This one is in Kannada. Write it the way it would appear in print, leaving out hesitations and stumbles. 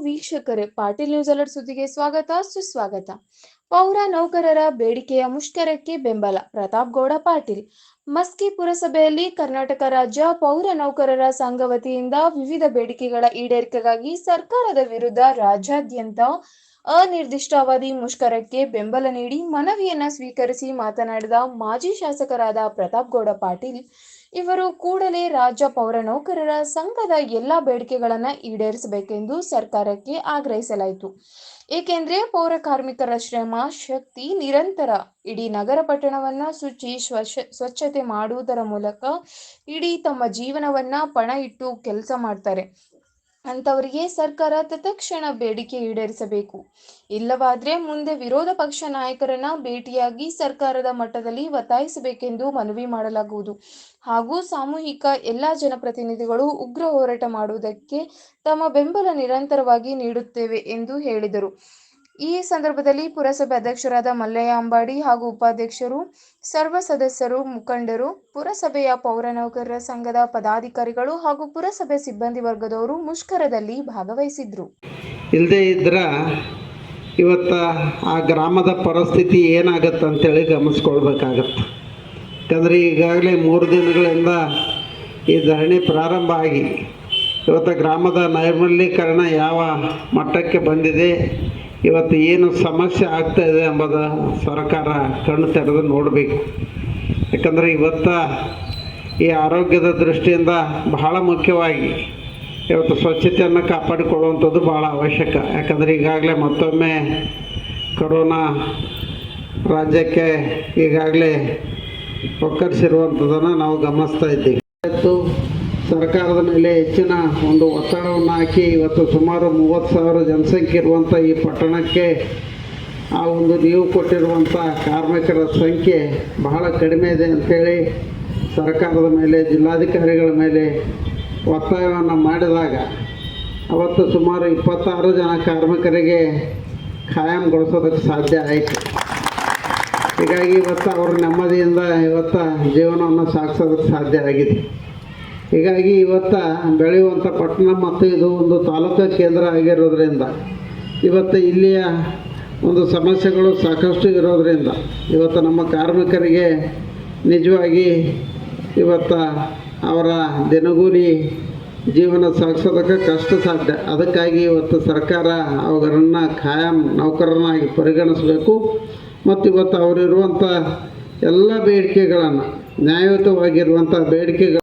ವೀಕ್ಷಕರೇ, ಪಾಟೀಲ್ ನ್ಯೂಸ್ ಅಲರ್ಟ್ ಸುದ್ದಿಗೆ ಸ್ವಾಗತ ಸುಸ್ವಾಗತ. ಪೌರ ನೌಕರರ ಬೇಡಿಕೆಯ ಮುಷ್ಕರಕ್ಕೆ ಬೆಂಬಲ. ಪ್ರತಾಪ್ ಗೌಡ ಪಾಟೀಲ್. ಮಸ್ಕಿ ಪುರಸಭೆಯಲ್ಲಿ ಕರ್ನಾಟಕ ರಾಜ್ಯ ಪೌರ ನೌಕರರ ಸಂಘ ವತಿಯಿಂದ ವಿವಿಧ ಬೇಡಿಕೆಗಳ ಈಡೇರಿಕೆಗಾಗಿ ಸರ್ಕಾರದ ವಿರುದ್ಧ ರಾಜ್ಯಾದ್ಯಂತ ಅನಿರ್ದಿಷ್ಟಾವಧಿ ಮುಷ್ಕರಕ್ಕೆ ಬೆಂಬಲ ನೀಡಿ ಮನವಿಯನ್ನ ಸ್ವೀಕರಿಸಿ ಮಾತನಾಡಿದ ಮಾಜಿ ಶಾಸಕರಾದ ಪ್ರತಾಪ್ ಗೌಡ ಪಾಟೀಲ್ ಇವರು ಕೂಡಲೇ ರಾಜ್ಯ ಪೌರ ನೌಕರರ ಸಂಘದ ಎಲ್ಲಾ ಬೇಡಿಕೆಗಳನ್ನು ಈಡೇರಿಸಬೇಕೆಂದು ಸರ್ಕಾರಕ್ಕೆ ಆಗ್ರಹಿಸಲಾಯಿತು. ಏಕೆಂದರೆ ಪೌರ ಕಾರ್ಮಿಕರ ಶ್ರಮ ಶಕ್ತಿ ನಿರಂತರ ಇಡೀ ನಗರ ಪಟ್ಟಣವನ್ನ ಶುಚಿ ಸ್ವಚ್ಛತೆ ಮಾಡುವುದರ ಮೂಲಕ ಇಡೀ ತಮ್ಮ ಜೀವನವನ್ನ ಪಣ ಇಟ್ಟು ಕೆಲಸ ಮಾಡ್ತಾರೆ. ಅಂತವರಿಗೆ ಸರ್ಕಾರ ತತ್ಕ್ಷಣ ಬೇಡಿಕೆ ಈಡೇರಿಸಬೇಕು. ಇಲ್ಲವಾದ್ರೆ ಮುಂದೆ ವಿರೋಧ ಪಕ್ಷ ನಾಯಕರನ್ನ ಭೇಟಿಯಾಗಿ ಸರ್ಕಾರದ ಮಟ್ಟದಲ್ಲಿ ಒತ್ತಾಯಿಸಬೇಕೆಂದು ಮನವಿ ಮಾಡಲಾಗುವುದು. ಹಾಗೂ ಸಾಮೂಹಿಕ ಎಲ್ಲಾ ಜನಪ್ರತಿನಿಧಿಗಳು ಉಗ್ರ ಹೋರಾಟ ಮಾಡುವುದಕ್ಕೆ ತಮ್ಮ ಬೆಂಬಲ ನಿರಂತರವಾಗಿ ನೀಡುತ್ತೇವೆ ಎಂದು ಹೇಳಿದರು. ಈ ಸಂದರ್ಭದಲ್ಲಿ ಪುರಸಭೆ ಅಧ್ಯಕ್ಷರಾದ ಮಲ್ಲಯ್ಯ ಅಂಬಾಡಿ ಹಾಗೂ ಉಪಾಧ್ಯಕ್ಷರು, ಸರ್ವ ಸದಸ್ಯರು, ಮುಖಂಡರು, ಪುರಸಭೆಯ ಪೌರ ನೌಕರರ ಸಂಘದ ಪದಾಧಿಕಾರಿಗಳು ಹಾಗೂ ಪುರಸಭೆ ಸಿಬ್ಬಂದಿ ವರ್ಗದವರು ಮುಷ್ಕರದಲ್ಲಿ ಭಾಗವಹಿಸಿದ್ರು. ಇಲ್ಲದೆ ಇದ್ರ ಇವತ್ತ ಆ ಗ್ರಾಮದ ಪರಿಸ್ಥಿತಿ ಏನಾಗತ್ತೆ ಅಂತೇಳಿ ಗಮನಿಸ್ಕೊಳ್ಬೇಕಾಗತ್ತೆ. ಯಾಕಂದರೆ ಈಗಾಗಲೇ 3 ದಿನಗಳಿಂದ ಈ ಧರಣಿ ಪ್ರಾರಂಭ ಆಗಿ ಇವತ್ತು ಗ್ರಾಮದ ನೈರ್ಮಲ್ಯೀಕರಣ ಯಾವ ಮಟ್ಟಕ್ಕೆ ಬಂದಿದೆ, ಇವತ್ತು ಏನು ಸಮಸ್ಯೆ ಆಗ್ತಾಯಿದೆ ಎಂಬುದು ಸರ್ಕಾರ ಕಣ್ಣು ತೆರೆದು ನೋಡಬೇಕು. ಯಾಕಂದರೆ ಇವತ್ತು ಈ ಆರೋಗ್ಯದ ದೃಷ್ಟಿಯಿಂದ ಬಹಳ ಮುಖ್ಯವಾಗಿ ಇವತ್ತು ಸ್ವಚ್ಛತೆಯನ್ನು ಕಾಪಾಡಿಕೊಳ್ಳುವಂಥದ್ದು ಭಾಳ ಅವಶ್ಯಕ. ಯಾಕಂದರೆ ಈಗಾಗಲೇ ಮತ್ತೊಮ್ಮೆ ಕೊರೋನಾ ರಾಜ್ಯಕ್ಕೆ ಈಗಾಗಲೇ ಒಕ್ಕರಿಸಿರುವಂಥದ್ದನ್ನು ನಾವು ಗಮನಿಸ್ತಾ ಇದ್ದೀವಿ. ಸರ್ಕಾರದ ಮೇಲೆ ಹೆಚ್ಚಿನ ಒಂದು ಒತ್ತಡವನ್ನು ಹಾಕಿ ಇವತ್ತು ಸುಮಾರು 30,000 ಜನಸಂಖ್ಯೆ ಇರುವಂಥ ಈ ಪಟ್ಟಣಕ್ಕೆ ಆ ಒಂದು ನೀವು ಕೊಟ್ಟಿರುವಂಥ ಕಾರ್ಮಿಕರ ಸಂಖ್ಯೆ ಬಹಳ ಕಡಿಮೆ ಇದೆ ಅಂಥೇಳಿ ಸರ್ಕಾರದ ಮೇಲೆ, ಜಿಲ್ಲಾಧಿಕಾರಿಗಳ ಮೇಲೆ ಒತ್ತಾಯವನ್ನು ಮಾಡಿದಾಗ ಅವತ್ತು ಸುಮಾರು 26 ಜನ ಕಾರ್ಮಿಕರಿಗೆ ಖಾಯಂಗೊಳಿಸೋದಕ್ಕೆ ಸಾಧ್ಯ ಆಯಿತು. ಹೀಗಾಗಿ ಇವತ್ತು ಅವರು ನೆಮ್ಮದಿಯಿಂದ ಇವತ್ತು ಜೀವನವನ್ನು ಸಾಗಿಸೋದಕ್ಕೆ ಸಾಧ್ಯ ಆಗಿದೆ. ಹೀಗಾಗಿ ಇವತ್ತು ಬೆಳೆಯುವಂಥ ಪಟ್ಟಣ ಮತ್ತು ಇದು ಒಂದು ತಾಲೂಕು ಕೇಂದ್ರ ಆಗಿರೋದ್ರಿಂದ ಇವತ್ತು ಇಲ್ಲಿಯ ಒಂದು ಸಮಸ್ಯೆಗಳು ಸಾಕಷ್ಟು ಇರೋದರಿಂದ ಇವತ್ತು ನಮ್ಮ ಕಾರ್ಮಿಕರಿಗೆ ನಿಜವಾಗಿ ಇವತ್ತು ಅವರ ದಿನಗೂಲಿ ಜೀವನ ಸಾಗಿಸೋದಕ್ಕೆ ಕಷ್ಟ ಸಾಧ್ಯ. ಅದಕ್ಕಾಗಿ ಇವತ್ತು ಸರ್ಕಾರ ಅವರನ್ನು ಖಾಯಂ ನೌಕರರನ್ನಾಗಿ ಪರಿಗಣಿಸಬೇಕು ಮತ್ತು ಇವತ್ತು ಅವರಿರುವಂಥ ಎಲ್ಲ ಬೇಡಿಕೆಗಳನ್ನು ನ್ಯಾಯಯುತವಾಗಿರುವಂಥ ಬೇಡಿಕೆಗಳು